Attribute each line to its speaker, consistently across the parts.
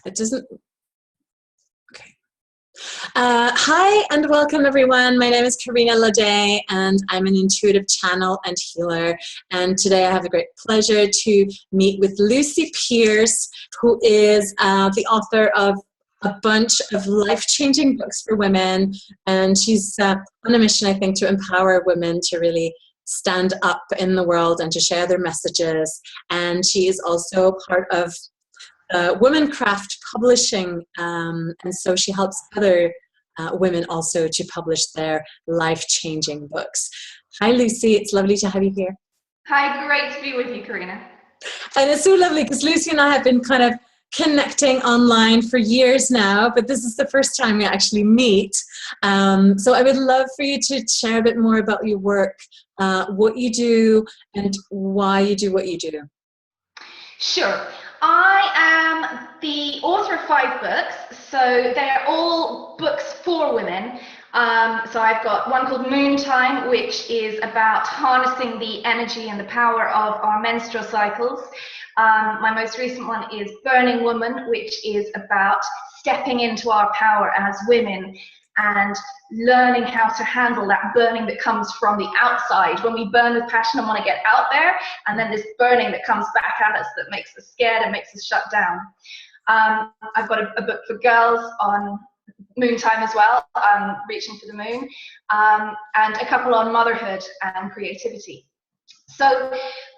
Speaker 1: It doesn't. Okay. Hi and welcome everyone. My name is Karina Ladet and I'm an intuitive channel and healer. And today I have the great pleasure to meet with Lucy Pearce, who is the author of a bunch of life-changing books for women. And she's on a mission, I think, to empower women to really stand up in the world and to share their messages. And she is also part of Womancraft Publishing, and so she helps other women also to publish their life-changing books. Hi Lucy, it's lovely to have you here.
Speaker 2: Hi, great to be with you, Karina.
Speaker 1: And it's so lovely because Lucy and I have been kind of connecting online for years now, but this is the first time we actually meet. So I would love for you to share a bit more about your work, what you do, and why you do what you do.
Speaker 2: Sure. I am the author of 5 books, so they're all books for women. So I've got one called Moontime, which is about harnessing the energy and the power of our menstrual cycles. My most recent one is Burning Woman, which is about stepping into our power as women and learning how to handle that burning that comes from the outside. When we burn with passion and want to get out there, and then this burning that comes back at us that makes us scared and makes us shut down. I've got a book for girls on Moontime as well, Reaching for the Moon, and a couple on motherhood and creativity. So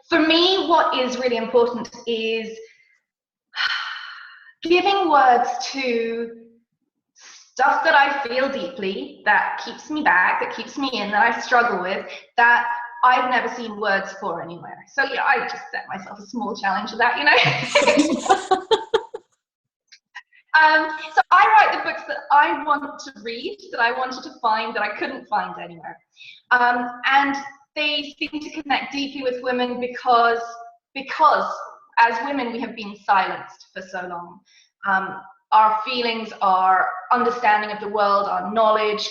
Speaker 2: for me, what is really important is giving words to stuff that I feel deeply, that keeps me back, that keeps me in, that I struggle with, that I've never seen words for anywhere. So yeah, I just set myself a small challenge of that, you know. So I write the books that I want to read, that I wanted to find, that I couldn't find anywhere. And they seem to connect deeply with women because as women we have been silenced for so long. Our feelings, our understanding of the world, our knowledge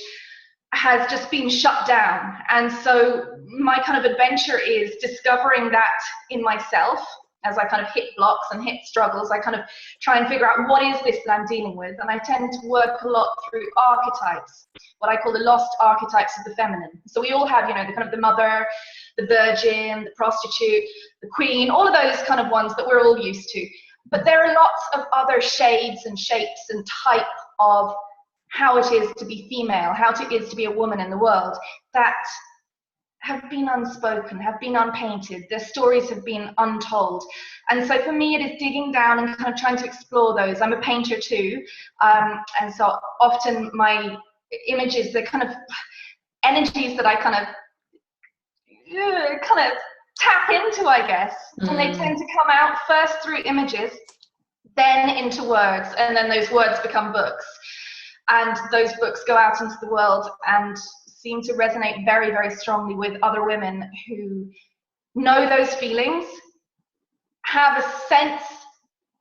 Speaker 2: has just been shut down. And so my kind of adventure is discovering that in myself. As I kind of hit blocks and hit struggles, I kind of try and figure out what is this that I'm dealing with. And I tend to work a lot through archetypes, what I call the lost archetypes of the feminine. So we all have, you know, the kind of the mother, the virgin, the prostitute, the queen, all of those kind of ones that we're all used to. But there are lots of other shades and shapes and type of how it is to be female, how it is to be a woman in the world that have been unspoken, have been unpainted, their stories have been untold. And so for me, it is digging down and kind of trying to explore those. I'm a painter too, and so often my images, they're kind of energies that I kind of tap into, I guess, and they tend to come out first through images, then into words, and then those words become books. And those books go out into the world and seem to resonate very, very strongly with other women who know those feelings, have a sense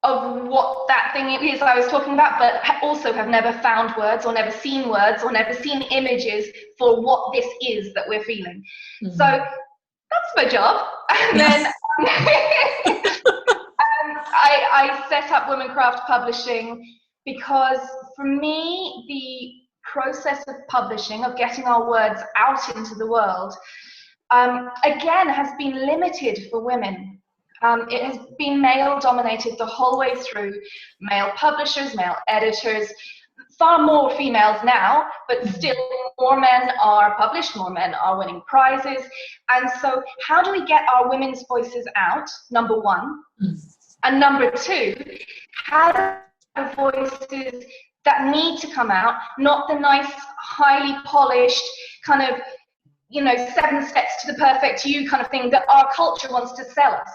Speaker 2: of what that thing is I was talking about, but also have never found words or never seen words or never seen images for what this is that we're feeling. So that's my job. And then I set up Womancraft Publishing because for me, the process of publishing, of getting our words out into the world, again, has been limited for women. It has been male dominated the whole way through. Male publishers, male editors, far more females now, but still more men are published, more men are winning prizes. And so how do we get our women's voices out, number one? And number two, how do the voices that need to come out, not the nice, highly polished, kind of, 7 steps to the perfect you kind of thing that our culture wants to sell us.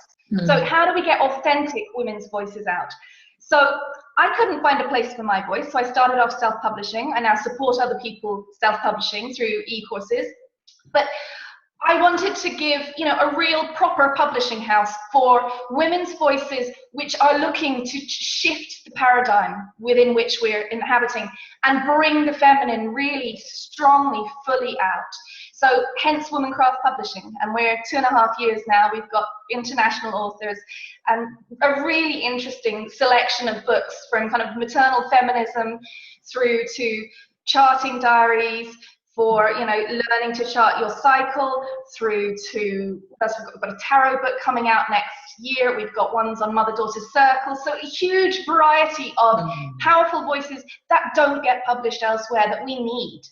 Speaker 2: So how do we get authentic women's voices out? So I couldn't find a place for my voice, so I started off self-publishing. I now support other people self-publishing through e-courses. But I wanted to give, a real proper publishing house for women's voices which are looking to shift the paradigm within which we're inhabiting and bring the feminine really strongly, fully out. So hence Womancraft Publishing, and we're 2.5 years now. We've got international authors and a really interesting selection of books, from kind of maternal feminism through to charting diaries, for, you know, learning to chart your cycle, through to, we've got a tarot book coming out next year. We've got ones on mother-daughter circles. So a huge variety of powerful voices that don't get published elsewhere that we need.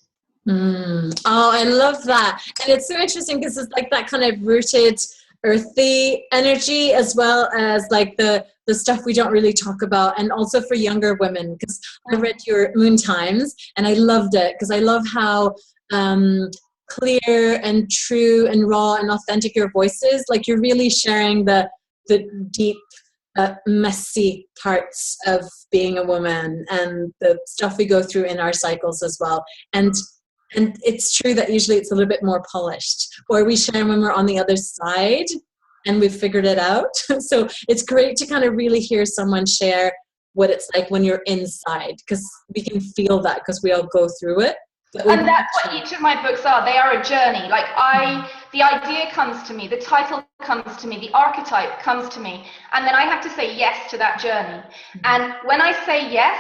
Speaker 1: Oh, I love that. And it's so interesting because it's like that kind of rooted, earthy energy, as well as like the stuff we don't really talk about, and also for younger women, because I read your Moon Times and I loved it, because I love how clear and true and raw and authentic your voice is. Like, you're really sharing the deep, messy parts of being a woman and the stuff we go through in our cycles as well. And it's true that usually it's a little bit more polished, or we share when we're on the other side and we've figured it out. So it's great to kind of really hear someone share what it's like when you're inside, because we can feel that, because we all go through it.
Speaker 2: And that's what each of my books are. They are a journey. Like, the idea comes to me, the title comes to me, the archetype comes to me, and then I have to say yes to that journey. And when I say yes,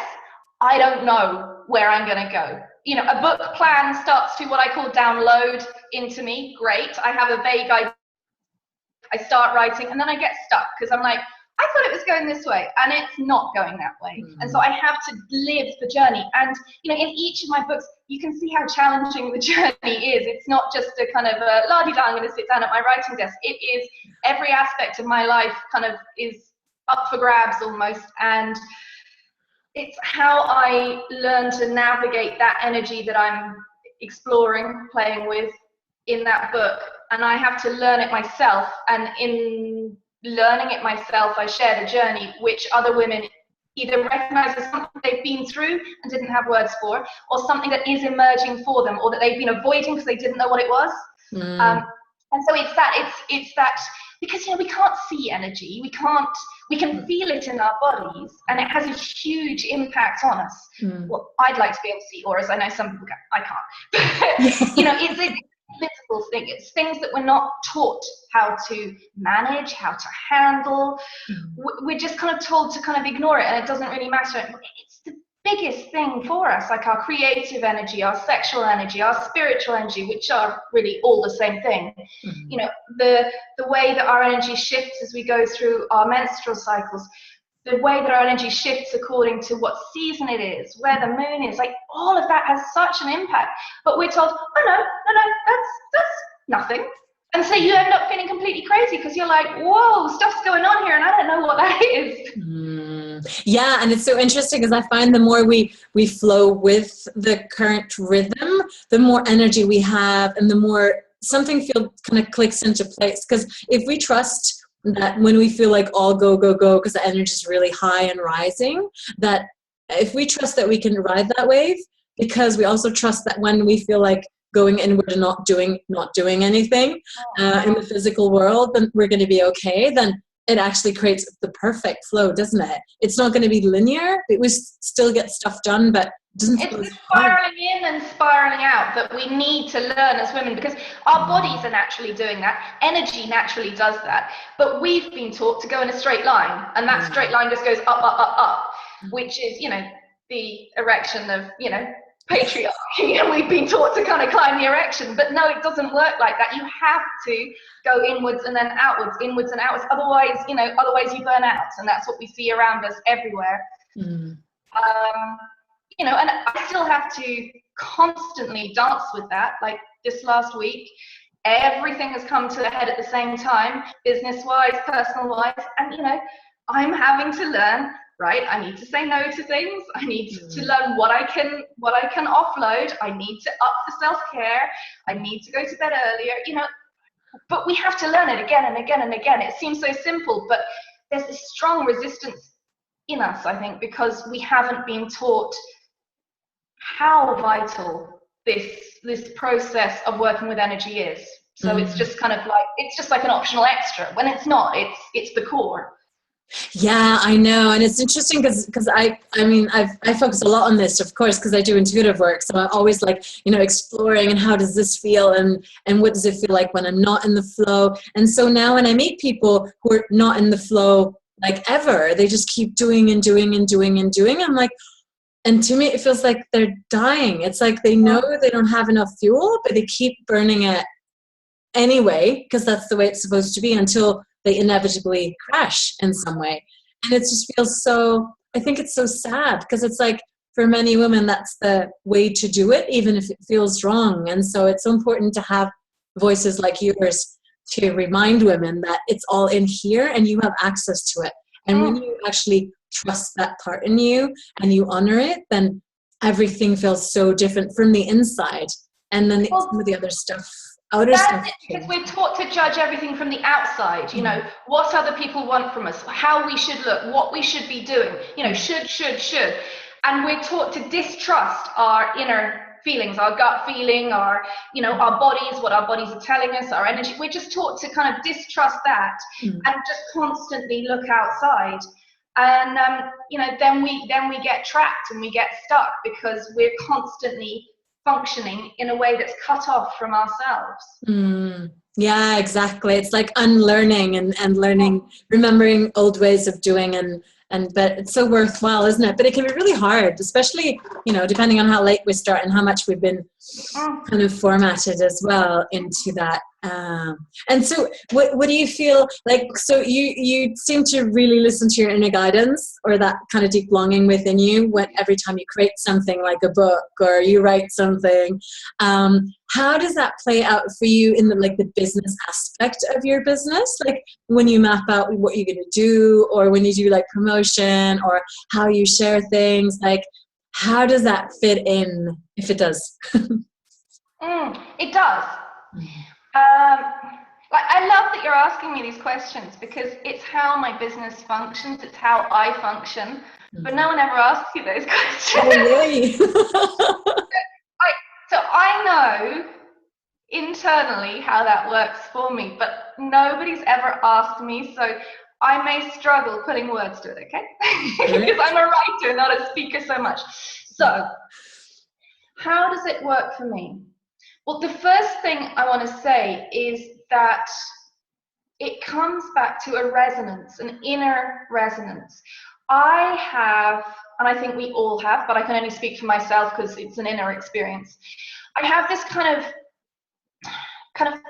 Speaker 2: I don't know where I'm going to go. You know, a book plan starts to, what I call, download into me. Great. I have a vague idea. I start writing, and then I get stuck, because I'm like, I thought it was going this way, and it's not going that way. And so I have to live the journey. And, you know, in each of my books, you can see how challenging the journey is. It's not just a kind of a la-di-da, I'm going to sit down at my writing desk. It is, every aspect of my life kind of is up for grabs almost. And it's how I learn to navigate that energy that I'm exploring, playing with in that book. And I have to learn it myself. And in learning it myself, I share the journey, which other women either recognize as something they've been through and didn't have words for, or something that is emerging for them, or that they've been avoiding because they didn't know what it was. And so it's that, because, you know, we can't see energy, we can feel it in our bodies, and it has a huge impact on us. Well, I'd like to be able to see auras. I know some people can, I can't. You know, it's a visible thing. It's things that we're not taught how to manage, how to handle. We're just kind of told to kind of ignore it, and it doesn't really matter. It's the biggest thing for us, like our creative energy, our sexual energy, our spiritual energy, which are really all the same thing. You know, the way that our energy shifts as we go through our menstrual cycles, the way that our energy shifts according to what season it is, where the moon is, like, all of that has such an impact. But we're told, oh no, that's nothing. And so you end up feeling completely crazy, because you're like, whoa, stuff's going on here, and I don't know what that is.
Speaker 1: Yeah, and it's so interesting, because I find the more we flow with the current rhythm, the more energy we have, and the more something kind of clicks into place. Because if we trust that when we feel like all go, because the energy is really high and rising, that if we trust that we can ride that wave, because we also trust that when we feel like going inward and not doing anything in the physical world, then we're going to be okay, then it actually creates the perfect flow, doesn't it? It's not going to be linear. We still get stuff done, but
Speaker 2: it's the spiraling in and spiraling out that we need to learn as women, because our bodies are naturally doing that. Energy naturally does that. But we've been taught to go in a straight line, and that straight line just goes up, up, up, up, which is, you know, the erection of, you know, patriarchy, and we've been taught to kind of climb the erection. But no, it doesn't work like that. You have to go inwards and then outwards, inwards and outwards. Otherwise, you burn out, and that's what we see around us everywhere. You know, and I still have to constantly dance with that. Like this last week, everything has come to a head at the same time, business-wise, personal-wise, and, you know, I'm having to learn, right? I need to say no to things. I need to learn what I can offload. I need to up the self-care. I need to go to bed earlier, you know, but we have to learn it again and again and again. It seems so simple, but there's this strong resistance in us, I think, because we haven't been taught how vital this process of working with energy is. So it's just kind of like, it's just like an optional extra, when it's not, it's the core.
Speaker 1: Yeah, I know, and it's interesting because I mean I focus a lot on this, of course, because I do intuitive work. So I'm always like, exploring, and how does this feel, and what does it feel like when I'm not in the flow. And so now when I meet people who are not in the flow like ever, they just keep doing and doing and doing and doing. I'm like, and to me it feels like they're dying. It's like they know they don't have enough fuel, but they keep burning it anyway, because that's the way it's supposed to be, until they inevitably crash in some way. And it just feels so, I think it's so sad, because it's like for many women that's the way to do it, even if it feels wrong. And so it's so important to have voices like yours to remind women that it's all in here and you have access to it. And when you actually trust that part in you and you honor it, then everything feels so different from the inside. And then some of the other stuff, outer stuff.
Speaker 2: That's it, because we're taught to judge everything from the outside, what other people want from us, how we should look, what we should be doing, should. And we're taught to distrust our inner feelings, our gut feeling, our bodies, what our bodies are telling us, our energy. We're just taught to kind of distrust that and just constantly look outside. And then we get trapped and we get stuck because we're constantly functioning in a way that's cut off from ourselves.
Speaker 1: Yeah, exactly. It's like unlearning and learning, remembering old ways of doing, but it's so worthwhile, isn't it? But it can be really hard, especially, depending on how late we start and how much we've been kind of formatted as well into that. And so what do you feel like? So you seem to really listen to your inner guidance, or that kind of deep longing within you, when every time you create something like a book or you write something. How does that play out for you in the business aspect of your business? Like when you map out what you're going to do, or when you do like promotion, or how you share things, like how does that fit in, if it does?
Speaker 2: It does. I love that you're asking me these questions, because it's how my business functions, it's how I function, but no one ever asks you those questions.
Speaker 1: Oh, really?
Speaker 2: So I know internally how that works for me, but nobody's ever asked me, so I may struggle putting words to it, okay? Because I'm a writer, not a speaker so much. So, how does it work for me? Well, the first thing I want to say is that it comes back to a resonance, an inner resonance. I have, and I think we all have, but I can only speak for myself because it's an inner experience. I have this kind of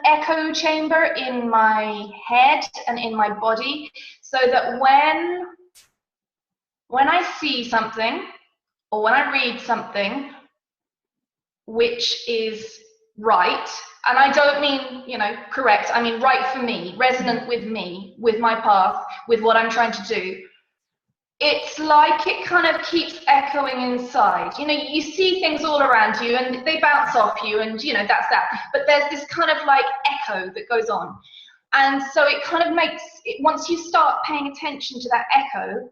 Speaker 2: echo chamber in my head and in my body, so that when I see something or when I read something which is right, and I don't mean, correct, I mean right for me, resonant with me, with my path, with what I'm trying to do, it's like it kind of keeps echoing inside. You see things all around you and they bounce off you, and that's that. But there's this kind of like echo that goes on. And so it kind of makes it, once you start paying attention to that echo,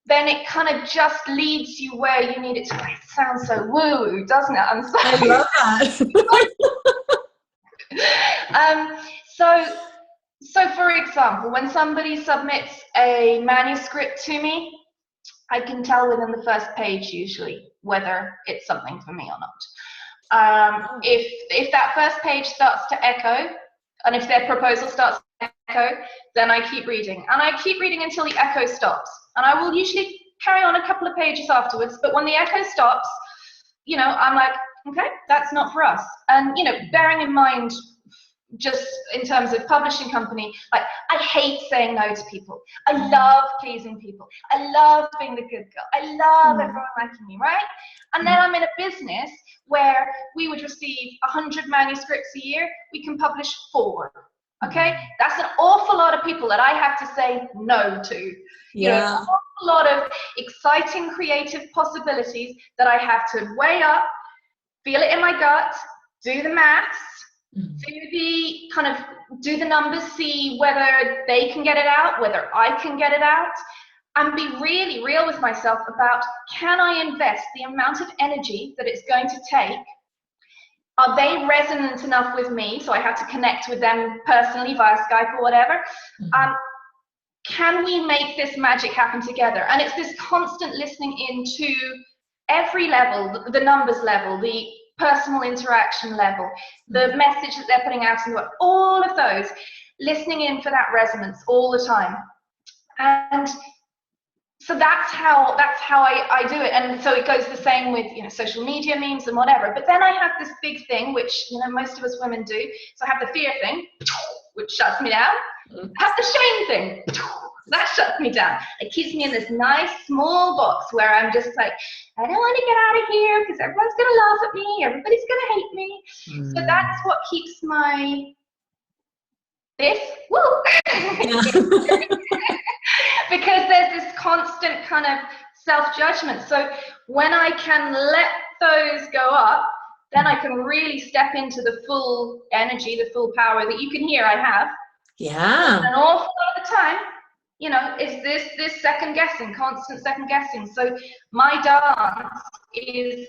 Speaker 2: then it kind of just leads you where you need it to. It sounds so woo-woo, doesn't it? I'm sorry.
Speaker 1: I love
Speaker 2: that. So for example, when somebody submits a manuscript to me, I can tell within the first page usually whether it's something for me or not. If that first page starts to echo, and if their proposal starts to echo, then I keep reading. And I keep reading until the echo stops. And I will usually carry on a couple of pages afterwards, but when the echo stops, I'm like, okay, that's not for us. And, bearing in mind, just in terms of publishing company, like I hate saying no to people. I love pleasing people. I love being the good girl. I love everyone liking me, right? And then I'm in a business where we would receive 100 manuscripts a year. We can publish 4. Okay, that's an awful lot of people that I have to say no to.
Speaker 1: Yeah.
Speaker 2: An awful lot of exciting creative possibilities that I have to weigh up, feel it in my gut, do the maths, do the numbers, see whether they can get it out, whether I can get it out, and be really real with myself about, can I invest the amount of energy that it's going to take? Are they resonant enough with me? So I have to connect with them personally via Skype or whatever. can we make this magic happen together? And it's this constant listening into every level, the numbers level, the personal interaction level, the message that they're putting out in the world, all of those, listening in for that resonance all the time. And so that's how I do it. And so it goes the same with, you know, social media memes and whatever. But then I have this big thing, which, you know, most of us women do. So I have the fear thing, which shuts me down. I have the shame thing, that shuts me down. It keeps me in this nice small box where I'm just like, I don't want to get out of here because everyone's going to laugh at me, everybody's going to hate me. So that's what keeps because there's this constant kind of self-judgment. So when I can let those go up, then I can really step into the full energy, the full power that you can hear I have.
Speaker 1: Yeah.
Speaker 2: An awful lot of the time, you know, is this second guessing, constant second guessing. So my dance is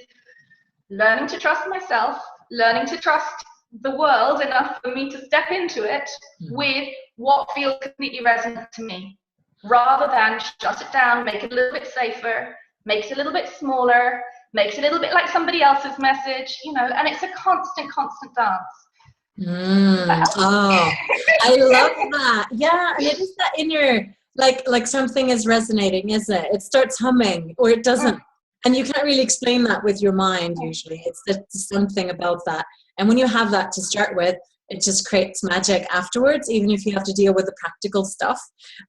Speaker 2: learning to trust myself, learning to trust the world enough for me to step into it with what feels completely resonant to me, rather than shut it down, make it a little bit safer, make it a little bit smaller, makes it a little bit like somebody else's message, you know, and it's a constant dance.
Speaker 1: Oh, I love that. Yeah, and it is that inner, like something is resonating, isn't it? It starts humming or it doesn't. And you can't really explain that with your mind usually. It's something about that. And when you have that to start with, it just creates magic afterwards, even if you have to deal with the practical stuff.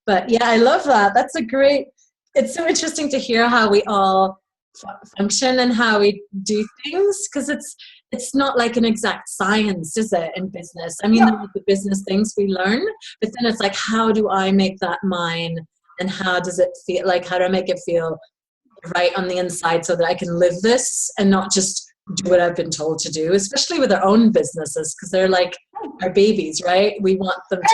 Speaker 1: But yeah, I love that. It's so interesting to hear how we all function and how we do things, because it's not like an exact science, is it, in business? I mean, the business things we learn, but then it's like, how do I make that mine, and how does it feel? Like, how do I make it feel right on the inside so that I can live this and not just do what I've been told to do, especially with our own businesses, because they're like our babies, right? We want them to.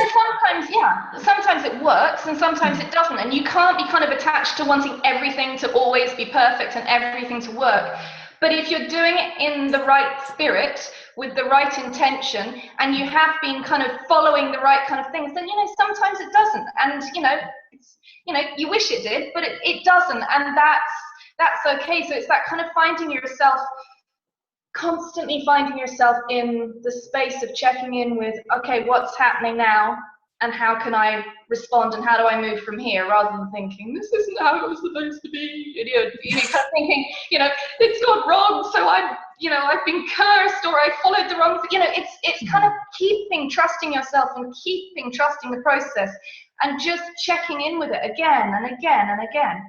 Speaker 2: And sometimes it works and sometimes it doesn't. And you can't be kind of attached to wanting everything to always be perfect and everything to work. But if you're doing it in the right spirit, with the right intention, and you have been kind of following the right kind of things, then, you know, sometimes it doesn't. And, you know, you wish it did, but it doesn't. And that's okay. So it's that kind of constantly finding yourself in the space of checking in with, okay, what's happening now, and how can I respond, and how do I move from here, rather than thinking, this isn't how it was supposed to be, idiot. You know, kind of thinking, you know, it's gone wrong, so I've been cursed, or I followed the wrong thing. You know, it's kind of trusting yourself and trusting the process, and just checking in with it again and again and again.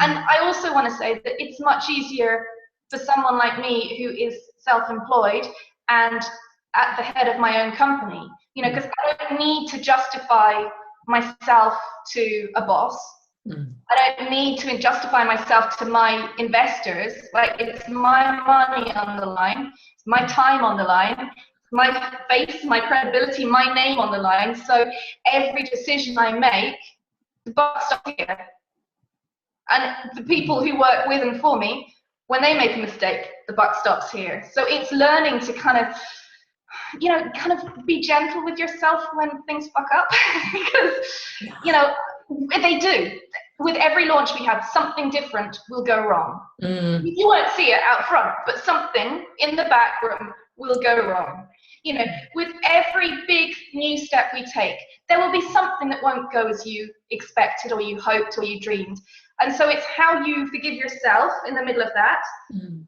Speaker 2: And I also want to say that it's much easier for someone like me who is self-employed and at the head of my own company, you know, because I don't need to justify myself to a boss. I don't need to justify myself to my investors. Like, it's my money on the line, it's my time on the line, my face, my credibility, my name on the line. So every decision I make, the buck stops here. And the people who work with and for me, when they make a mistake, the buck stops here. So it's learning to kind of be gentle with yourself when things fuck up. Because, you know, they do. With every launch we have, something different will go wrong. You won't see it out front, but something in the back room will go wrong. You know, with every big new step we take, there will be something that won't go as you expected, or you hoped, or you dreamed. And so it's how you forgive yourself in the middle of that,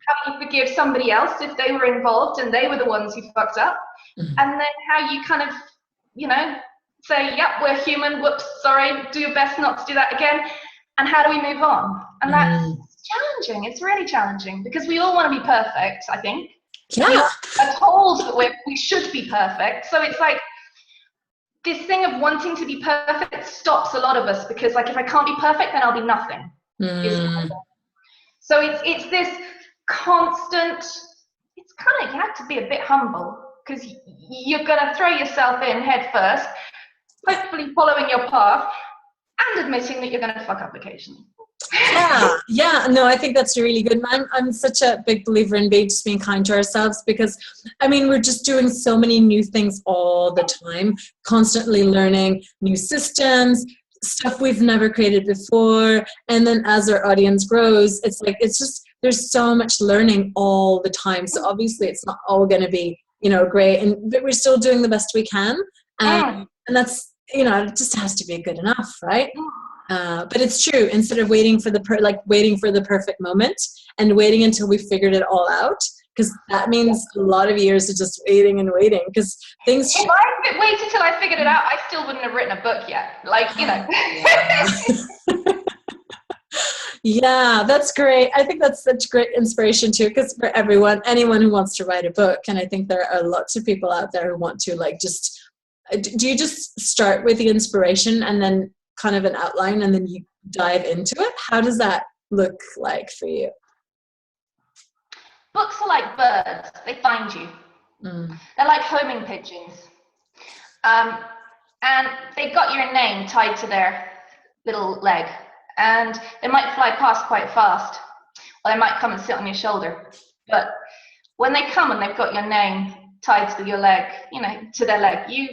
Speaker 2: how you forgive somebody else if they were involved and they were the ones who fucked up, and then how you kind of, you know, say, yep, we're human, whoops, sorry, do your best not to do that again, and how do we move on? And that's challenging. It's really challenging, because we all want to be perfect, I think.
Speaker 1: Yeah.
Speaker 2: We are told that we should be perfect. So it's like, this thing of wanting to be perfect stops a lot of us, because, like, if I can't be perfect, then I'll be nothing. So it's this constant, it's kind of, you have to be a bit humble, because you're going to throw yourself in head first, hopefully following your path, and admitting that you're going to fuck up occasionally.
Speaker 1: Yeah, no, I think that's really good. I'm such a big believer in being kind to ourselves, because, I mean, we're just doing so many new things all the time, constantly learning new systems, stuff we've never created before. And then as our audience grows, it's just, there's so much learning all the time. So obviously it's not all going to be, great, but we're still doing the best we can. And that's, it just has to be good enough, right? But it's true. Instead of waiting for waiting for the perfect moment and waiting until we figured it all out, because that means a lot of years of just waiting and waiting. Because things.
Speaker 2: If I waited till I figured it out, I still wouldn't have written a book yet.
Speaker 1: Yeah, that's great. I think that's such great inspiration too, because for anyone who wants to write a book, and I think there are lots of people out there who want to do you just start with the inspiration and then kind of an outline and then you dive into it? How does that look like for you?
Speaker 2: Books are like birds. They find you. They're like homing pigeons. And they've got your name tied to their little leg. And they might fly past quite fast. Or they might come and sit on your shoulder. But when they come and they've got your name tied to your leg, to their leg, you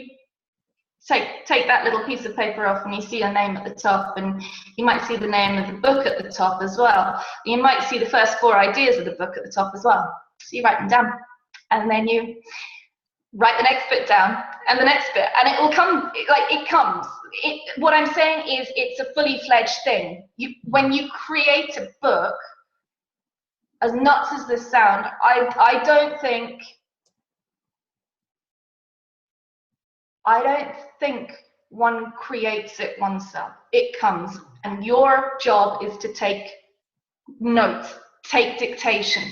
Speaker 2: take that little piece of paper off and you see a name at the top, and you might see the name of the book at the top as well. You might see the first 4 ideas of the book at the top as well. So you write them down, and then you write the next bit down, and the next bit, and it will come, it comes. What I'm saying is it's a fully fledged thing. When you create a book, as nuts as this sound, I don't think one creates it oneself. It comes, and your job is to take notes, take dictation.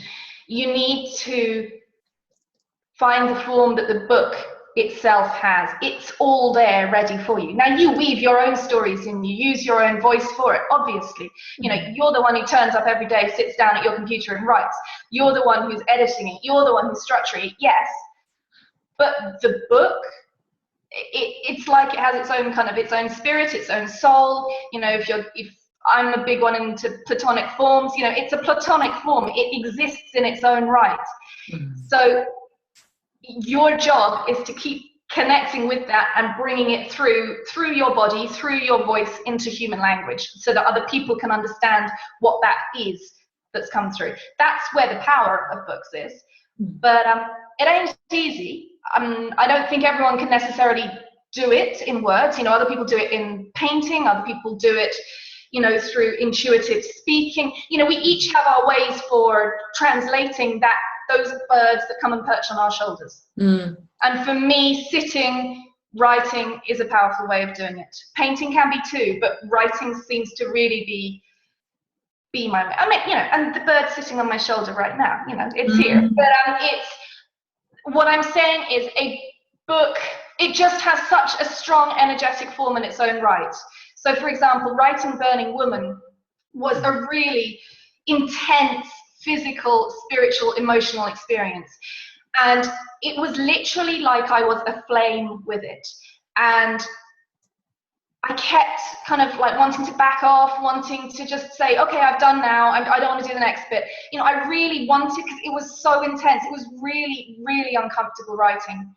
Speaker 2: You need to find the form that the book itself has. It's all there ready for you. Now you weave your own stories in, you use your own voice for it, obviously. You're the one who turns up every day, sits down at your computer and writes. You're the one who's editing it. You're the one who's structuring it, yes. But the book, it's like it has its own spirit, its own soul. If I'm a big one into platonic forms, it's a platonic form. It exists in its own right. So your job is to keep connecting with that and bringing it through your body, through your voice, into human language, so that other people can understand what that is that's come through. That's where the power of books is. But it ain't easy. I don't think everyone can necessarily do it in words. Other people do it in painting, other people do it, through intuitive speaking. We each have our ways for translating those birds that come and perch on our shoulders. And for me, sitting, writing is a powerful way of doing it. Painting can be too, but writing seems to really be my way. And the bird sitting on my shoulder right now, it's here. But what I'm saying is a book, it just has such a strong energetic form in its own right. So for example, writing Burning Woman was a really intense physical, spiritual, emotional experience. And it was literally like I was aflame with it. And I kept kind of wanting to back off, wanting to just say, okay, I've done now. I don't want to do the next bit. I really wanted, because it was so intense. It was really, really uncomfortable writing.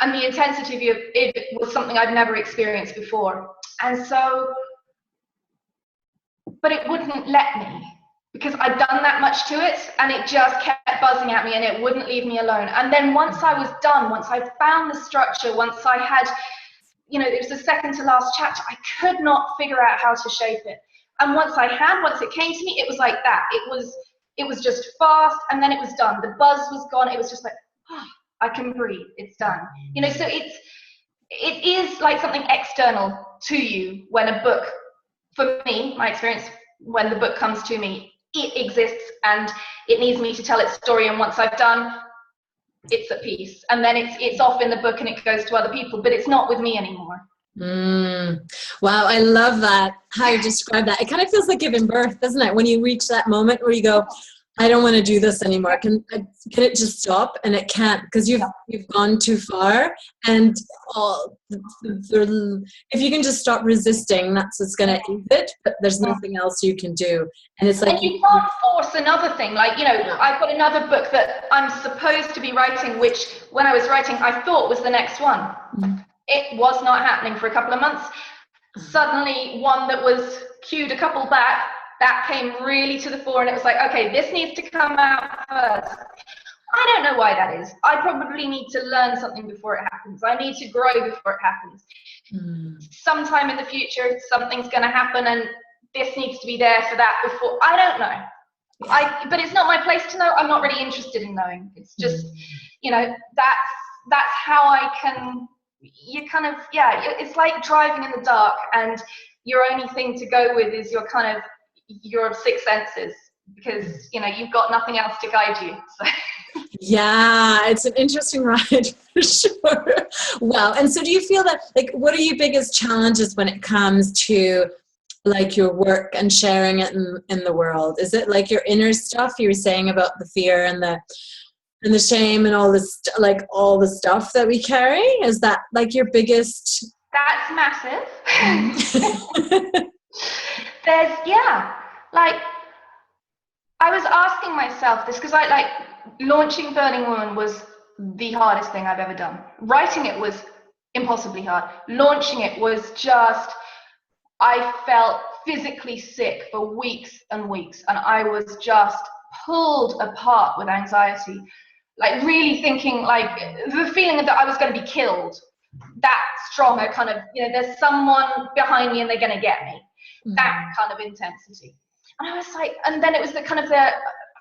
Speaker 2: And the intensity of it was something I'd never experienced before. And so, but it wouldn't let me, because I'd done that much to it, and it just kept buzzing at me, and it wouldn't leave me alone. And then once I was done, once I found the structure, once I had, it was the second to last chapter, I could not figure out how to shape it. And once it came to me, it was like that. It was just fast, and then it was done. The buzz was gone. It was just like, oh, I can breathe. It's done. So it is like something external to you when a book, for me, my experience, when the book comes to me, it exists and it needs me to tell its story. And once I've done, it's a piece, and then it's off in the book and it goes to other people, but it's not with me anymore.
Speaker 1: Wow, I love that, how you describe that. It kind of feels like giving birth, doesn't it? When you reach that moment where you go, I don't want to do this anymore. Can it just stop? And it can't, because you've gone too far. And if you can just stop resisting, that's what's going to ease it. But there's nothing else you can do. And it's like,
Speaker 2: and you can't force another thing. I've got another book that I'm supposed to be writing, which when I was writing, I thought was the next one. It was not happening for a couple of months. suddenly one that was queued a couple back, that came really to the fore, and it was like, okay, this needs to come out first. I don't know why that is. I probably need to learn something before it happens. I need to grow before it happens. Sometime in the future, something's going to happen, and this needs to be there for that before. I don't know. But it's not my place to know. I'm not really interested in knowing. It's just, you know, that's how I can. You kind of, it's like driving in the dark, and your only thing to go with is your sixth senses, because you know you've got nothing else to guide you. So.
Speaker 1: Yeah, it's an interesting ride for sure. Wow. And so do you feel that, like, what are your biggest challenges when it comes to like your work and sharing it in the world? Is it like your inner stuff you were saying about the fear and the shame and all this, like all the stuff that we carry? Is that like your biggest?
Speaker 2: That's massive. Like I was asking myself this because I launching Burning Woman was the hardest thing I've ever done. Writing it was impossibly hard. Launching it was just, I felt physically sick for weeks and weeks, and I was just pulled apart with anxiety. Like really thinking, like the feeling that I was going to be killed, that strong, a kind of, you know, there's someone behind me and they're going to get me. That kind of intensity. And I was like, and then it was the kind of the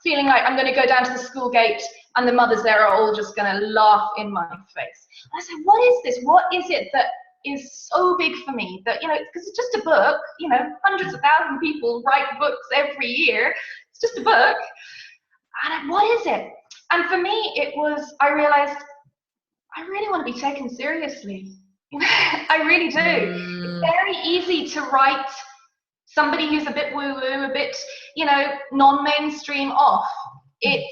Speaker 2: feeling like I'm going to go down to the school gate and the mothers there are all just going to laugh in my face. And I said, what is this? What is it that is so big for me that, you know, because it's just a book, you know, hundreds of thousands of people write books every year. It's just a book. And what is it? And for me, it was, I realized I really want to be taken seriously. I really do. It's very easy to write somebody who's a bit woo-woo, a bit, you know, non-mainstream off. It's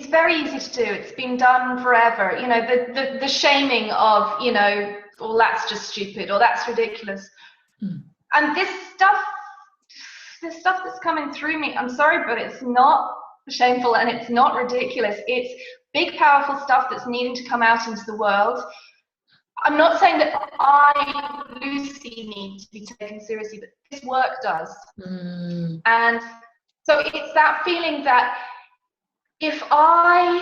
Speaker 2: very easy to do. It's been done forever. You know, the shaming of, you know, well, that's just stupid or that's ridiculous. And this stuff that's coming through me, I'm sorry, but it's not shameful and it's not ridiculous. It's big, powerful stuff that's needing to come out into the world. I'm not saying that I, Lucy, need to be taken seriously, but this work does. And so it's that feeling that if I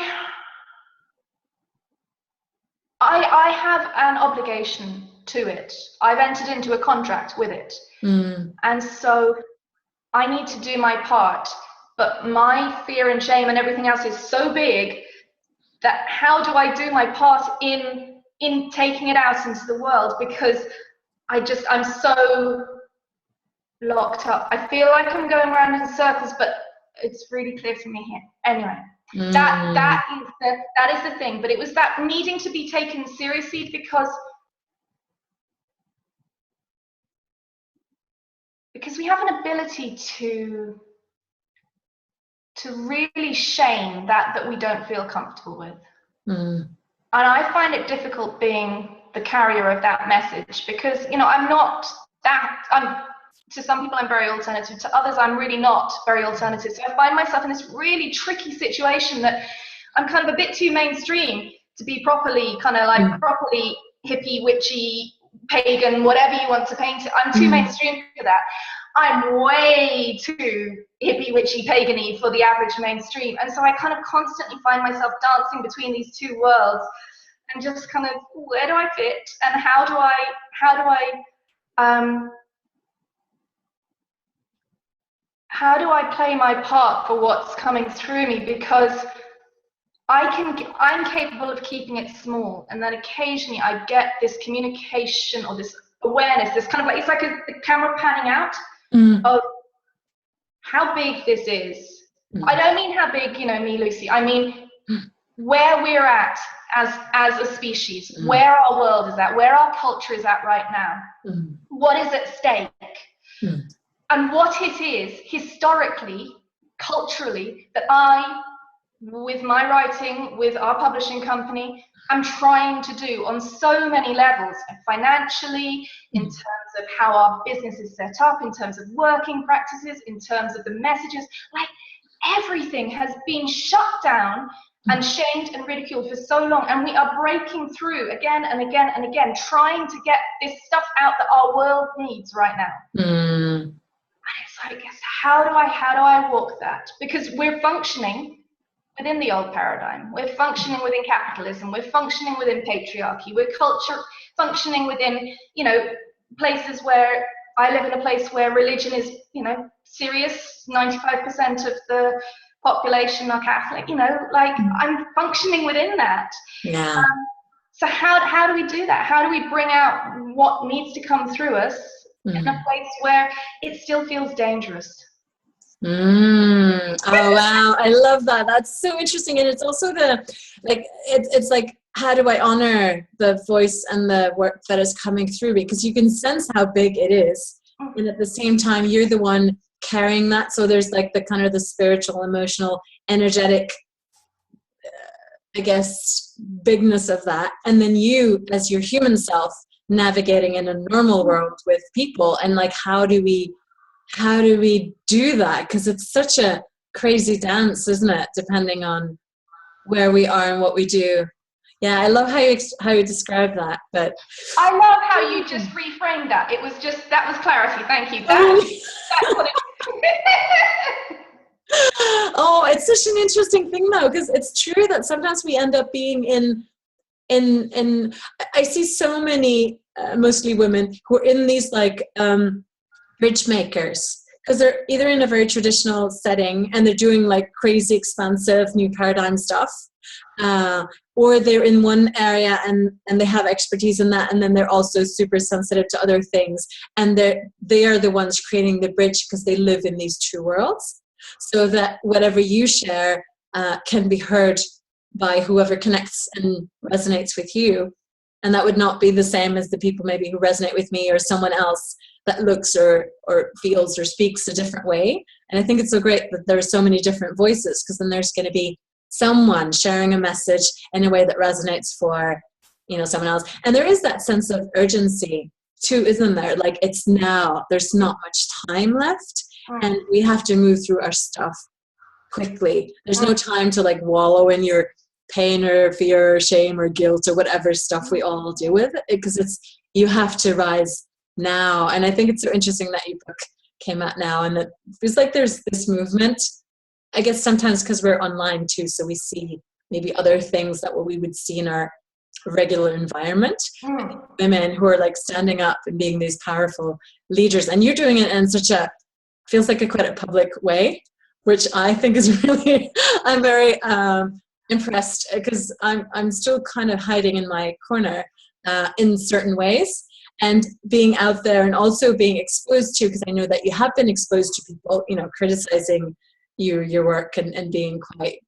Speaker 2: have an obligation to it. I've entered into a contract with it. And so I need to do my part. But my fear and shame and everything else is so big that how do I do my part in taking it out into the world? Because I'm so locked up. I feel like I'm going around in circles, but it's really clear for me here. Anyway, that is the thing. But it was that needing to be taken seriously because we have an ability to really shame that we don't feel comfortable with. And I find it difficult being the carrier of that message because, you know, to some people I'm very alternative, to others I'm really not very alternative. So I find myself in this really tricky situation that I'm kind of a bit too mainstream to be properly properly hippie, witchy, pagan, whatever you want to paint it. I'm too mainstream for that. I'm way too hippie, witchy, pagan-y for the average mainstream. And so I kind of constantly find myself dancing between these two worlds and just kind of, where do I fit? And how do I play my part for what's coming through me? Because I'm capable of keeping it small, and then occasionally I get this communication or this awareness, this kind of like, it's like a camera panning out of how big this is. I don't mean how big, you know, me, Lucy. I mean where we're at as a species, where our world is at, where our culture is at right now. What is at stake? And what it is historically, culturally, that I, with my writing, with our publishing company, I'm trying to do on so many levels, financially, in terms of how our business is set up, in terms of working practices, in terms of the messages, like everything has been shut down and shamed and ridiculed for so long, and we are breaking through again and again and again, trying to get this stuff out that our world needs right now. And it's like, how do I walk that? Because we're functioning within the old paradigm. We're functioning within capitalism. We're functioning within patriarchy. We're functioning within, places where I live in a place where religion is, serious. 95% of the population are Catholic, I'm functioning within that.
Speaker 1: Yeah.
Speaker 2: So how do we do that? How do we bring out what needs to come through us in a place where it still feels dangerous?
Speaker 1: Oh wow, I love that. That's so interesting. And it's also it's like, how do I honor the voice and the work that is coming through? Because you can sense how big it is, and at the same time you're the one carrying that. So there's like the kind of the spiritual, emotional, energetic, I guess, bigness of that, and then you as your human self navigating in a normal world with people. And like, how do we do that? Because it's such a crazy dance, isn't it, depending on where we are and what we do. Yeah, I love how you describe that. But
Speaker 2: I love how you just reframed that. That was clarity. Thank you. That's what it
Speaker 1: Oh, it's such an interesting thing though, because it's true that sometimes we end up being in I see so many mostly women who are in these like bridge makers, because they're either in a very traditional setting and they're doing like crazy expansive new paradigm stuff, or they're in one area and they have expertise in that, and then they're also super sensitive to other things, and they are the ones creating the bridge because they live in these two worlds, so that whatever you share can be heard by whoever connects and resonates with you. And that would not be the same as the people maybe who resonate with me or someone else that looks or feels or speaks a different way. And I think it's so great that there are so many different voices, because then there's going to be someone sharing a message in a way that resonates for, someone else. And there is that sense of urgency too, isn't there? Like, it's now, there's not much time left, and we have to move through our stuff quickly. There's no time to like wallow in your pain or fear or shame or guilt or whatever stuff we all deal with, because you have to rise now. And I think it's so interesting that your book came out now, and it feels like there's this movement, I guess sometimes because we're online too, so we see maybe other things that we would see in our regular environment. Women who are like standing up and being these powerful leaders, and you're doing it in such feels like quite a public way, which I think is really, I'm very impressed, because I'm still kind of hiding in my corner in certain ways, and being out there and also being exposed to, because I know that you have been exposed to people, criticizing your work and being quite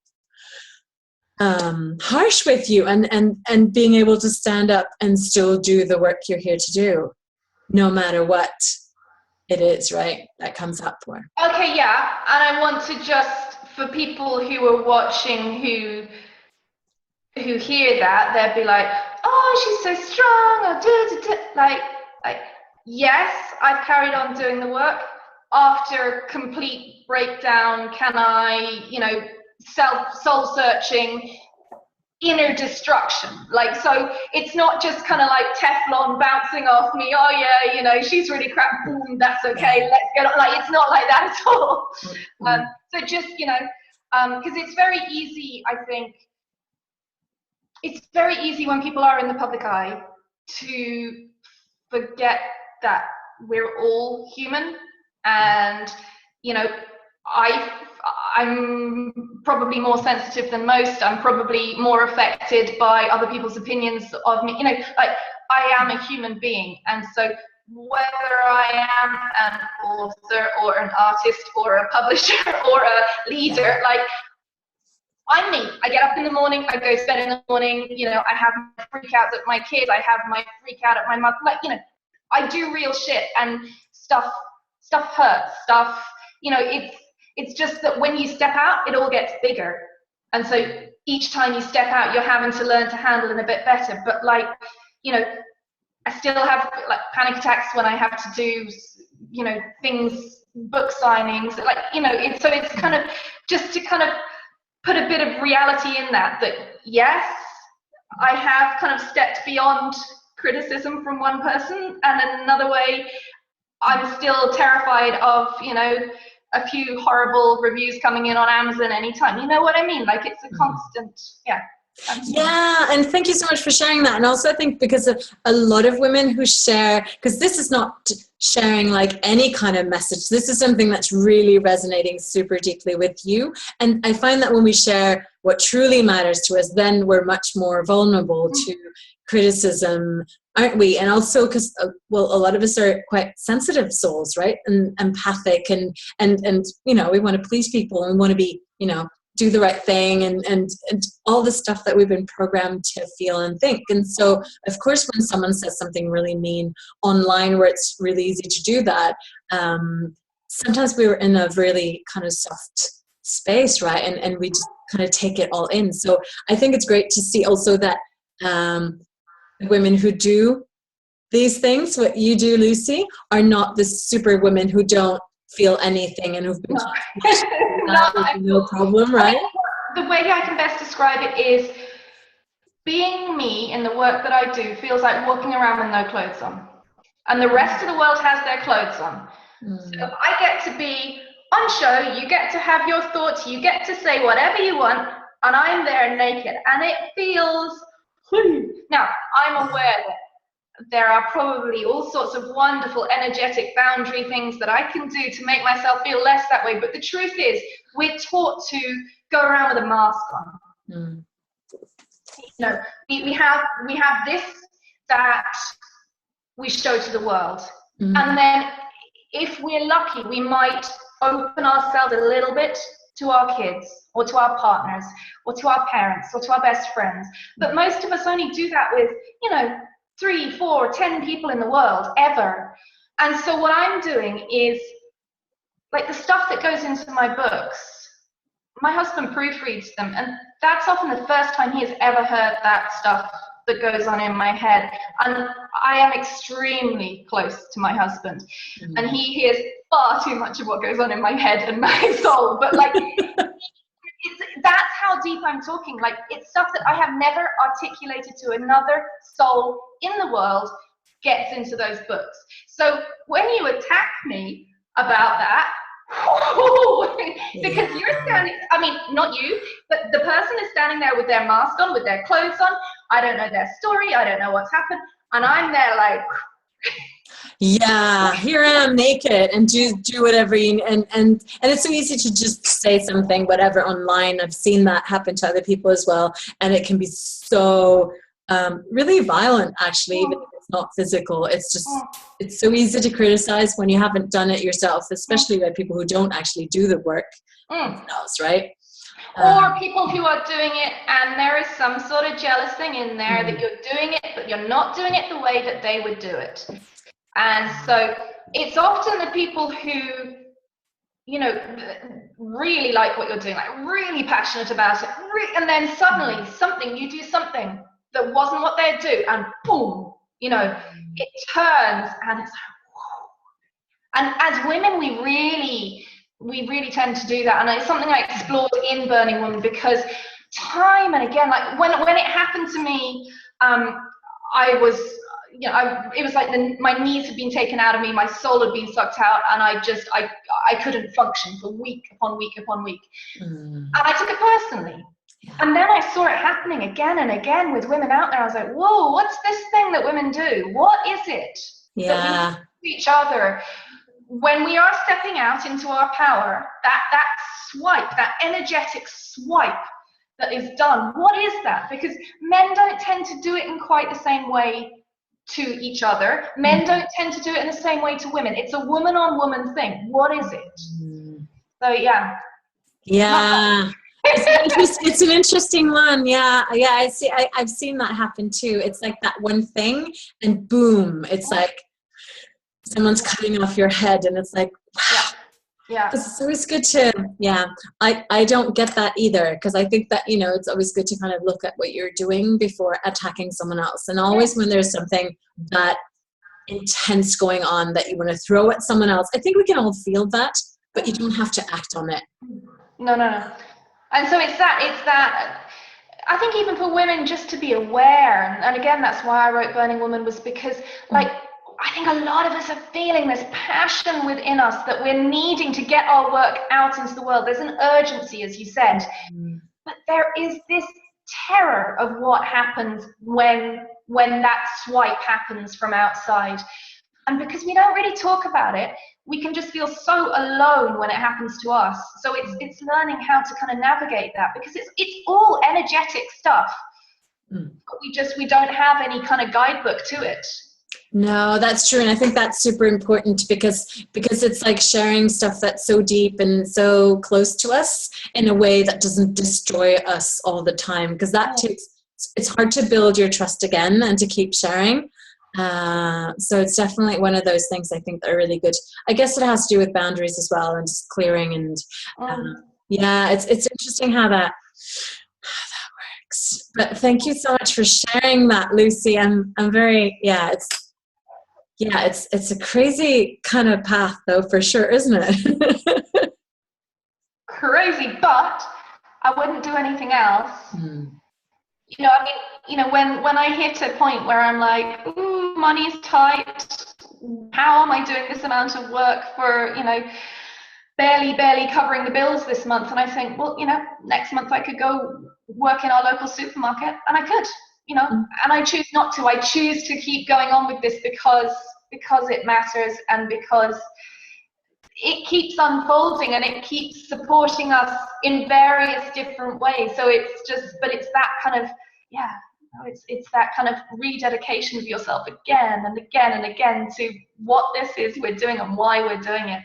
Speaker 1: harsh with you, and being able to stand up and still do the work you're here to do, no matter what it is, right, that comes up for.
Speaker 2: Okay, yeah. And I want to just, for people who are watching who hear that, they'll be like, oh, she's so strong, or like yes, I've carried on doing the work after complete breakdown. Can I, soul searching, inner destruction. Like, so it's not just kind of like Teflon bouncing off me, oh yeah, she's really crap, boom, that's okay, let's get on. Like, it's not like that at all. So just, because it's very easy, I think, it's very easy when people are in the public eye to forget that we're all human. And, I'm probably more sensitive than most. I'm probably more affected by other people's opinions of me. Like, I am a human being. And so whether I am an author or an artist or a publisher or a leader, like, I'm me. I get up in the morning, I go to bed in the morning, I have my freakouts at my kids, I have my freak out at my mother, like, I do real shit, and stuff hurts, it's just that when you step out, it all gets bigger. And so each time you step out, you're having to learn to handle it a bit better. But like, I still have like panic attacks when I have to do, things, book signings, like, it's kind of just to kind of put a bit of reality in that yes, I have kind of stepped beyond criticism from one person, and in another way, I'm still terrified of, a few horrible reviews coming in on Amazon anytime. You know what I mean? Like, it's a constant, yeah.
Speaker 1: Yeah, and thank you so much for sharing that. And also I think because of a lot of women who share, because this is not sharing like any kind of message, this is something that's really resonating super deeply with you. And I find that when we share what truly matters to us, then we're much more vulnerable to criticism, aren't we? And also because, well, a lot of us are quite sensitive souls, right? And empathic, and we want to please people, and we want to be, do the right thing, and all the stuff that we've been programmed to feel and think. And so, of course, when someone says something really mean online, where it's really easy to do that, sometimes we were in a really kind of soft space, right? And we just kind of take it all in. So I think it's great to see also that women who do these things, what you do, Lucy, are not the super women who don't feel anything and who've been no problem, right?
Speaker 2: The way I can best describe it is, being me in the work that I do feels like walking around with no clothes on, and the rest of the world has their clothes on. So I get to be on show, you get to have your thoughts, you get to say whatever you want, and I'm there naked, and it feels, now I'm aware that there are probably all sorts of wonderful energetic boundary things that I can do to make myself feel less that way, but the truth is, we're taught to go around with a mask on. We have this that we show to the world, and then if we're lucky, we might open ourselves a little bit to our kids, or to our partners, or to our parents, or to our best friends. But most of us only do that with 3, 4, 10 people in the world ever. And so what I'm doing is, like, the stuff that goes into my books, my husband proofreads them, and that's often the first time he has ever heard that stuff that goes on in my head. And I am extremely close to my husband, and he hears far too much of what goes on in my head and my soul. But like, that's how deep I'm talking. Like, it's stuff that I have never articulated to another soul in the world gets into those books. So when you attack me about that, because you're standing, I mean, not you, but the person is standing there with their mask on, with their clothes on. I don't know their story. I don't know what's happened. And I'm there like,
Speaker 1: yeah, here I am naked, and do whatever you, and it's so easy to just say something, whatever, online. I've seen that happen to other people as well, and it can be so really violent, actually, even if it's not physical. It's just, it's so easy to criticize when you haven't done it yourself, especially by people who don't actually do the work themselves, right?
Speaker 2: Or people who are doing it, and there is some sort of jealous thing in there that you're doing it, but you're not doing it the way that they would do it. And so it's often the people who, really like what you're doing, like really passionate about it, and then suddenly you do something that wasn't what they'd do, and boom, it turns, and it's like, whoa. And as women, we really tend to do that, and it's something I explored in Burning Woman, because time and again, like when it happened to me, I was, it was like my knees had been taken out of me, my soul had been sucked out, and I couldn't function for week upon week upon week. And I took it personally. Yeah. And then I saw it happening again and again with women out there. I was like, whoa, what's this thing that women do? What is it that we do to each other when we are stepping out into our power? That swipe, that energetic swipe that is done. What is that? Because men don't tend to do it in quite the same way to each other. Men don't tend to do it in the same way to women. It's a woman on woman thing. What is it? So yeah.
Speaker 1: It's an interesting one. Yeah, I see. I've seen that happen too. It's like that one thing, and boom, it's like someone's cutting off your head, and it's like, wow.
Speaker 2: Yeah.
Speaker 1: So it's good to, I don't get that either, because I think that, it's always good to kind of look at what you're doing before attacking someone else. And always when there's something that intense going on that you want to throw at someone else, I think we can all feel that, but you don't have to act on it.
Speaker 2: No. And so it's that, I think even for women just to be aware, and again, that's why I wrote Burning Woman, was because like, I think a lot of us are feeling this passion within us that we're needing to get our work out into the world. There's an urgency, as you said, but there is this terror of what happens when that swipe happens from outside. And because we don't really talk about it, we can just feel so alone when it happens to us. So it's learning how to kind of navigate that, because it's all energetic stuff, but we don't have any kind of guidebook to it.
Speaker 1: No, that's true. And I think that's super important because it's like sharing stuff that's so deep and so close to us in a way that doesn't destroy us all the time. Because it's hard to build your trust again and to keep sharing. So it's definitely one of those things I think that are really good. I guess it has to do with boundaries as well and just clearing and yeah, it's interesting how that works. But thank you so much for sharing that, Lucy. I'm very it's a crazy kind of path though, for sure, isn't it?
Speaker 2: Crazy, but I wouldn't do anything else. You know, I mean, you know, when I hit a point where I'm like, ooh, money's tight, how am I doing this amount of work for, you know, barely covering the bills this month? And I think, well, you know, next month I could go work in our local supermarket, and I could, you know, and I choose not to. I choose to keep going on with this because it matters, and because it keeps unfolding and it keeps supporting us in various different ways. So it's just, but it's that kind of, it's that kind of rededication of yourself again and again and again to what this is we're doing and why we're doing it.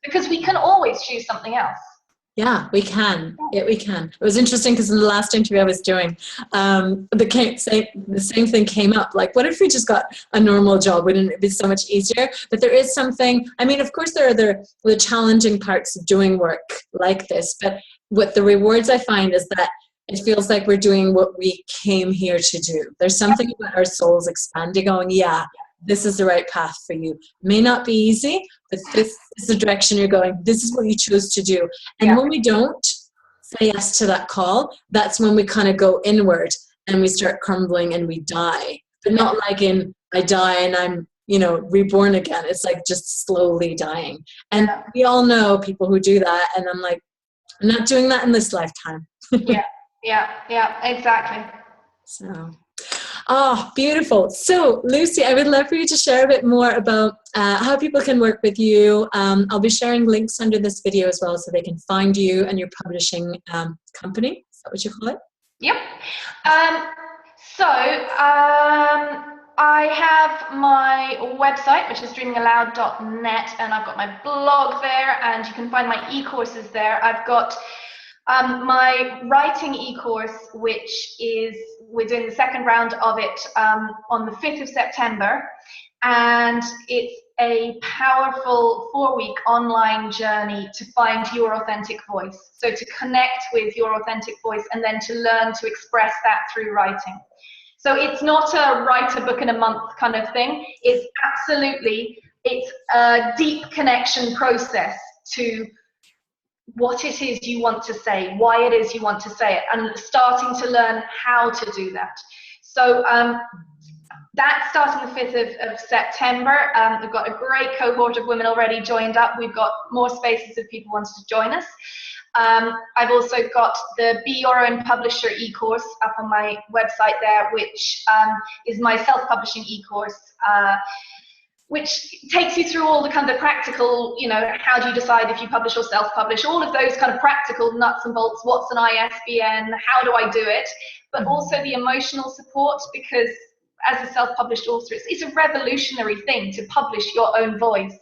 Speaker 2: Because we can always choose something else.
Speaker 1: Yeah, we can. Yeah, we can. It was interesting because in the last interview I was doing, the same thing came up. Like, what if we just got a normal job? Wouldn't it be so much easier? But there is something, I mean, of course there are the challenging parts of doing work like this, but what the rewards I find is that it feels like we're doing what we came here to do. There's something about our souls expanding, going, yeah, this is the right path for you. May not be easy, but this is the direction you're going. This is what you chose to do. And when we don't say yes to that call, that's when we kind of go inward and we start crumbling and we die. But not like in, I die and I'm, you know, reborn again. It's like just slowly dying. And we all know people who do that. And I'm like, I'm not doing that in this lifetime.
Speaker 2: Yeah, exactly.
Speaker 1: So, oh, beautiful. So, Lucy, I would love for you to share a bit more about how people can work with you. I'll be sharing links under this video as well so they can find you and your publishing company. Is that what you call it?
Speaker 2: Yep. I have my website, which is dreamingaloud.net, and I've got my blog there, and you can find my e-courses there. I've got my writing e-course, which is, we're doing the second round of it on the 5th of September, and it's a powerful 4-week online journey to find your authentic voice. So to connect with your authentic voice and then to learn to express that through writing. So it's not a write a book in a month kind of thing. It's a deep connection process to what it is you want to say, why it is you want to say it, and starting to learn how to do that. So that's starting the 5th of September. We've got a great cohort of women already joined up. We've got more spaces if people wanted to join us. I've also got the Be Your Own Publisher e-course up on my website there, which is my self-publishing e-course, which takes you through all the kind of practical, you know, how do you decide if you publish or self-publish, all of those kind of practical nuts and bolts, what's an ISBN, how do I do it, but also the emotional support, because as a self-published author, it's a revolutionary thing to publish your own voice.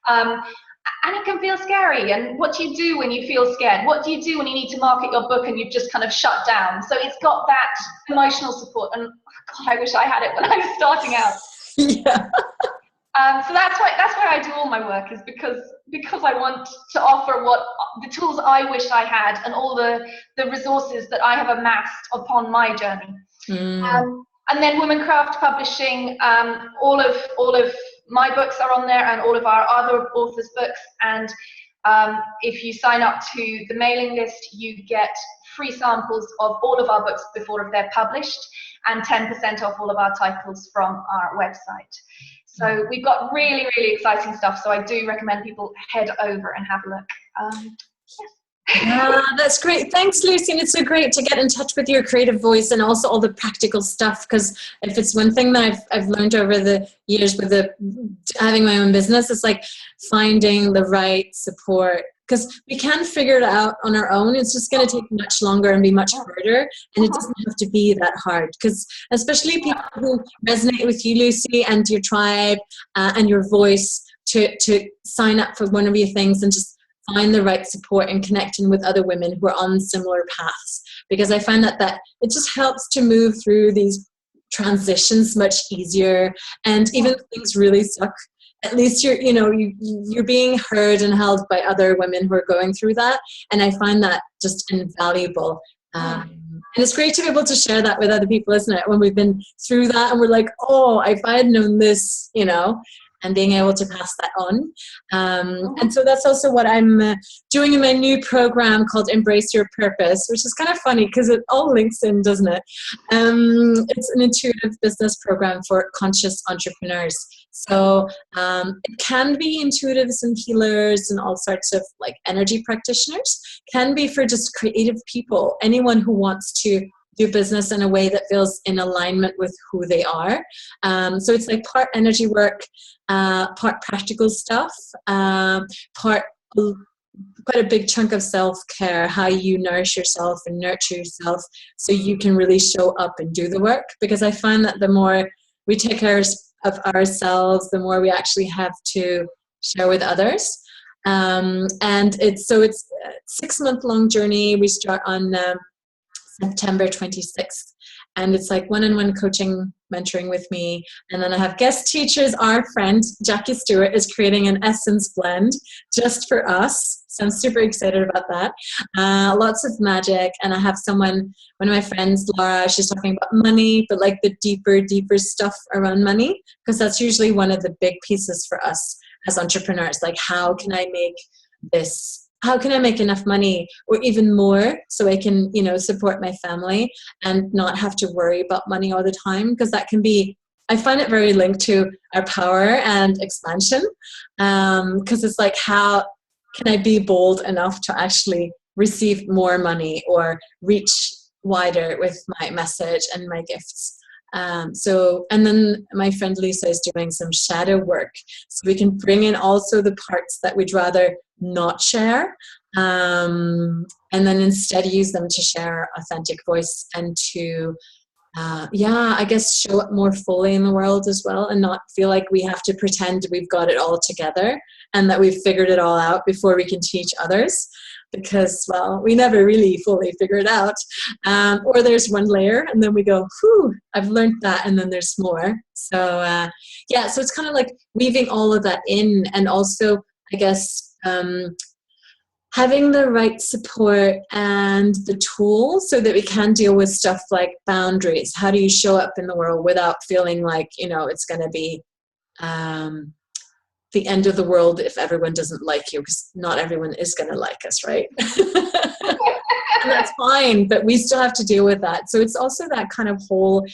Speaker 2: And it can feel scary. And what do you do when you feel scared? What do you do when you need to market your book and you've just kind of shut down? So it's got that emotional support. And God, I wish I had it when I was starting out.
Speaker 1: Yeah.
Speaker 2: So that's why I do all my work, is because I want to offer what the tools I wish I had and all the resources that I have amassed upon my journey. And then Womancraft Publishing, all of my books are on there, and all of our other authors' books. And If you sign up to the mailing list, you get free samples of all of our books before they're published, and 10% off all of our titles from our website. So we've got really, really exciting stuff. So I do recommend people head over and have a look.
Speaker 1: Yeah, that's great. Thanks, Lucy. And it's so great to get in touch with your creative voice and also all the practical stuff. Because if it's one thing that I've learned over the years with having my own business, it's like finding the right support. Because we can figure it out on our own. It's just going to take much longer and be much harder. And it doesn't have to be that hard. Because especially people who resonate with you, Lucy, and your tribe and your voice, to sign up for one of your things and just find the right support and connecting with other women who are on similar paths, because I find that it just helps to move through these transitions much easier. And even if things really suck, at least you're being heard and held by other women who are going through that. And I find that just invaluable. And it's great to be able to share that with other people, isn't it? When we've been through that and we're like, oh, if I had known this, and being able to pass that on. And so that's also what I'm doing in my new program called Embrace Your Purpose, which is kind of funny because it all links in, doesn't it? It's an intuitive business program for conscious entrepreneurs. So it can be intuitives and healers and all sorts of like energy practitioners, can be for just creative people, anyone who wants to do business in a way that feels in alignment with who they are. So it's like part energy work, part practical stuff, part quite a big chunk of self-care, how you nourish yourself and nurture yourself so you can really show up and do the work. Because I find that the more we take care of ourselves, the more we actually have to share with others. And it's a 6-month-long journey. We start on September 26th. And it's like one-on-one coaching, mentoring with me. And then I have guest teachers. Our friend, Jackie Stewart, is creating an essence blend just for us. So I'm super excited about that. Lots of magic. And I have one of my friends, Laura, she's talking about money, but like the deeper stuff around money, because that's usually one of the big pieces for us as entrepreneurs. Like, how can I make enough money or even more so I can, support my family and not have to worry about money all the time? Because that can be, I find it very linked to our power and expansion. Because it's like, how can I be bold enough to actually receive more money or reach wider with my message and my gifts? And then my friend Lisa is doing some shadow work, so we can bring in also the parts that we'd rather not share, and then instead use them to share our authentic voice and to I guess show up more fully in the world as well, and not feel like we have to pretend we've got it all together and that we've figured it all out before we can teach others. Because, well, we never really fully figure it out. Or there's one layer and then we go, whew, I've learned that, and then there's more. So, so it's kind of like weaving all of that in, and also, I guess, having the right support and the tools so that we can deal with stuff like boundaries. How do you show up in the world without feeling like, it's going to be the end of the world if everyone doesn't like you, because not everyone is going to like us, right? And that's fine, but we still have to deal with that. So it's also that kind of whole,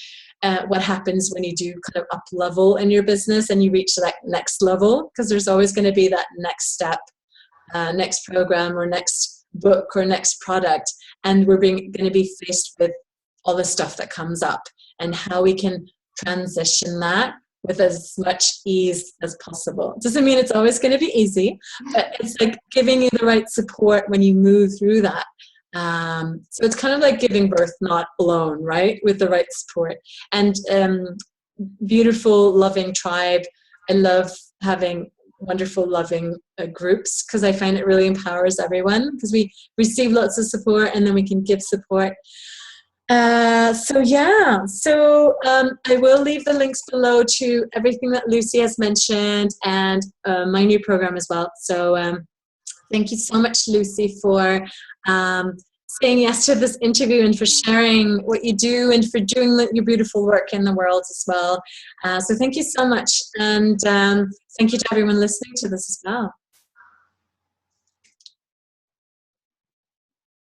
Speaker 1: what happens when you do kind of up level in your business and you reach that next level, because there's always going to be that next step, next program or next book or next product. And we're going to be faced with all the stuff that comes up and how we can transition that with as much ease as possible. Doesn't mean it's always going to be easy, but it's like giving you the right support when you move through that. So it's kind of like giving birth, not alone, right? With the right support. And beautiful, loving tribe. I love having wonderful, loving groups, because I find it really empowers everyone, because we receive lots of support and then we can give support. So I will leave the links below to everything that Lucy has mentioned and my new program as well. So thank you so much, Lucy, for saying yes to this interview and for sharing what you do and for doing your beautiful work in the world as well. So thank you so much, and thank you to everyone listening to this as well.